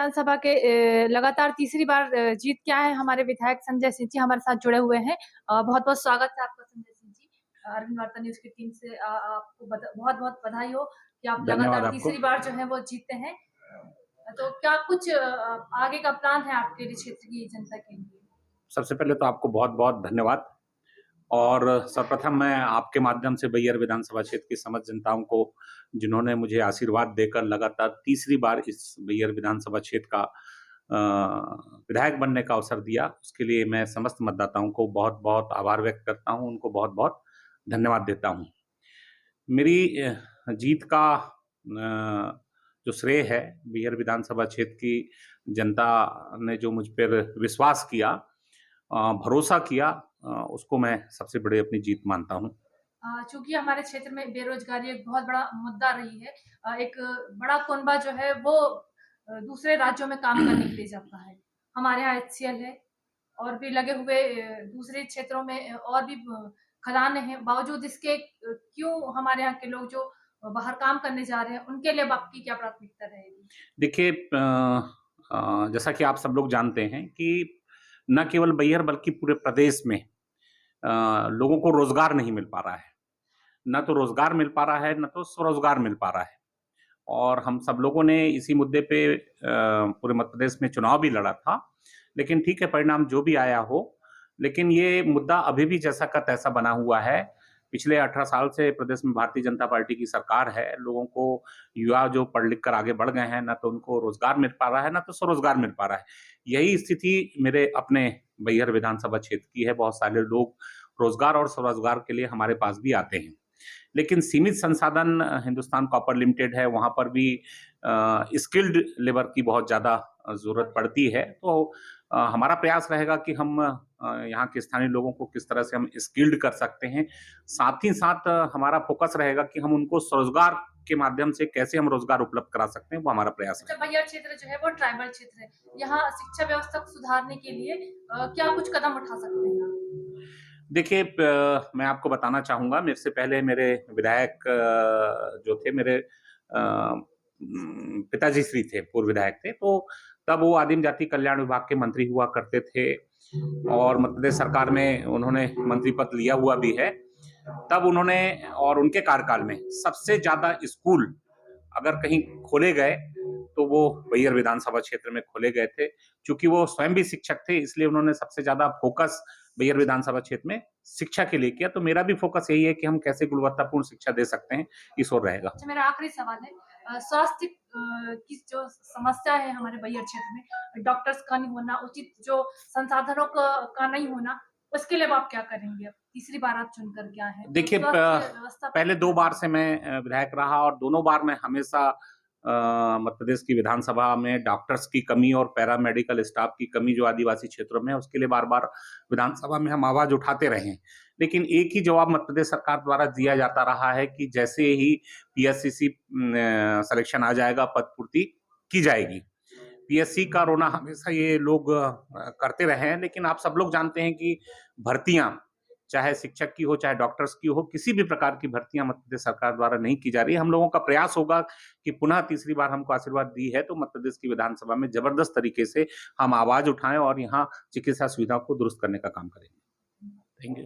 विधानसभा के लगातार तीसरी बार जीत के आए हैं हमारे विधायक संजय सिंह जी हमारे साथ जुड़े हुए हैं। बहुत-बहुत स्वागत है आपका संजय सिंह जी। अरविंद वार्ता न्यूज़ की टीम से आपको बहुत-बहुत बधाई हो कि आप धन्यवाद लगातार आपको। तीसरी बार जो है वो जीतते हैं। तो क्या कुछ आगे का प्लान है आपके लिए क्षेत्र की जनता के लिए? सबसे पहले तो आपको बहुत-बहुत धन्यवाद और सर्वप्रथम मैं आपके माध्यम से बैहर विधानसभा क्षेत्र की समस्त जनताओं को, जिन्होंने मुझे आशीर्वाद देकर लगातार तीसरी बार इस बैहर विधानसभा क्षेत्र का विधायक बनने का अवसर दिया, उसके लिए मैं समस्त मतदाताओं को बहुत-बहुत आभार व्यक्त करता हूँ, उनको बहुत-बहुत धन्यवाद देता हूँ। मेरी जीत का जो श्रेय है, बैहर विधानसभा क्षेत्र की जनता ने जो मुझ पर विश्वास किया, भरोसा किया, उसको मैं सबसे बड़ी अपनी जीत मानता हूँ। चूँकि हमारे क्षेत्र में बेरोज़गारी एक बहुत बड़ा मुद्दा रही है। एक बड़ा कुनबा जो है वो दूसरे राज्यों में काम करने के लिए जाता है। हमारे यहाँ एचसीएल है और भी लगे हुए दूसरे क्षेत्रों में और भी खदानें हैं। बावजूद इसके क्यों हमारे यहाँ के लोग जो बाहर काम करने जा रहे हैं, उनके लिए अब आपकी क्या प्राथमिकता रहेगी? देखिए जैसा कि आप सब लोग जानते हैं कि न केवल बैहर बल्कि पूरे प्रदेश में लोगों को रोज़गार नहीं मिल पा रहा है। ना तो रोज़गार मिल पा रहा है, ना तो स्वरोज़गार मिल पा रहा है। और हम सब लोगों ने इसी मुद्दे पे पूरे मध्य प्रदेश में चुनाव भी लड़ा था। लेकिन ठीक है, परिणाम जो भी आया हो, लेकिन ये मुद्दा अभी भी जैसा का तैसा बना हुआ है। पिछले 18 साल से प्रदेश में भारतीय जनता पार्टी की सरकार है। लोगों को युवा जो पढ़ लिख कर आगे बढ़ गए हैं, ना तो उनको रोज़गार मिल पा रहा है, ना तो स्वरोज़गार मिल पा रहा है। यही स्थिति मेरे अपने बैहर विधानसभा क्षेत्र की है। बहुत सारे लोग रोज़गार और स्वरोज़गार के लिए हमारे पास भी आते हैं। लेकिन सीमित संसाधन हिंदुस्तान कॉपर लिमिटेड है, वहाँ पर भी स्किल्ड लेबर की बहुत ज़्यादा ज़रूरत पड़ती है। तो हमारा प्रयास रहेगा कि हम यहाँ के स्थानीय लोगों को किस तरह से हम स्किल्ड कर सकते हैं। साथ ही साथ हमारा फ़ोकस रहेगा कि हम उनको स्वरोज़गार के माध्यम से कैसे हम रोज़गार उपलब्ध करा सकते हैं, वो हमारा प्रयास अच्छा, रहेगा। बैहर क्षेत्र जो है वो ट्राइबल क्षेत्र है। यहाँ शिक्षा व्यवस्था को सुधारने के लिए क्या कुछ कदम उठा सकते हैं आप? देखिए मैं आपको बताना चाहूँगा, मेरे से पहले मेरे विधायक जो थे मेरे पिताजी श्री थे, पूर्व विधायक थे, तो तब वो आदिम जाति कल्याण विभाग के मंत्री हुआ करते थे और मध्य प्रदेश सरकार में उन्होंने मंत्री पद लिया हुआ भी है। तब उन्होंने और उनके कार्यकाल में सबसे ज़्यादा स्कूल अगर कहीं खोले गए, तो वो बैहर विधानसभा क्षेत्र में खोले गए थे। चूँकि वो स्वयं भी शिक्षक थे, इसलिए उन्होंने सबसे ज़्यादा फ़ोकस बैहर विधानसभा क्षेत्र में शिक्षा के लिए किया। तो मेरा भी फ़ोकस यही है कि हम कैसे गुणवत्तापूर्ण शिक्षा दे सकते हैं, इस ओर रहेगा। अच्छा, मेरा आखिरी सवाल है स्वास्थ्य की जो समस्या है हमारे बैहर क्षेत्र में, डॉक्टर्स का नहीं होना, उचित जो संसाधनों का नहीं होना, उसके लिए अब आप क्या करेंगे अब? तीसरी बार आप चुनकर के आए हैं, तो देखिए स्वास्थ्य व्यवस्था पहले पर 2 बार से मैं विधायक रहा और दोनों बार मैं हमेशा मध्य प्रदेश की विधानसभा में डॉक्टर्स की कमी और पैरामेडिकल स्टाफ की कमी जो आदिवासी क्षेत्रों में है, उसके लिए बार-बार विधानसभा में हम आवाज़ उठाते रहे हैं। लेकिन एक ही जवाब मध्य प्रदेश सरकार द्वारा दिया जाता रहा है कि जैसे ही पीएससीसी सिलेक्शन आ जाएगा, पद पूर्ति की जाएगी। पीएससी का रोना हमेशा ये लोग करते रहे हैं, लेकिन आप सब लोग जानते हैं कि भर्तियाँ, चाहे शिक्षक की हो, चाहे डॉक्टर्स की हो, किसी भी प्रकार की भर्तियाँ मध्य प्रदेश सरकार द्वारा नहीं की जा रही है। हम लोगों का प्रयास होगा कि पुनः तीसरी बार हमको आशीर्वाद दी है, तो मध्य प्रदेश की विधानसभा में जबरदस्त तरीके से हम आवाज़ उठाएँ और यहाँ चिकित्सा सुविधा को दुरुस्त करने का काम करेंगे। Thank you.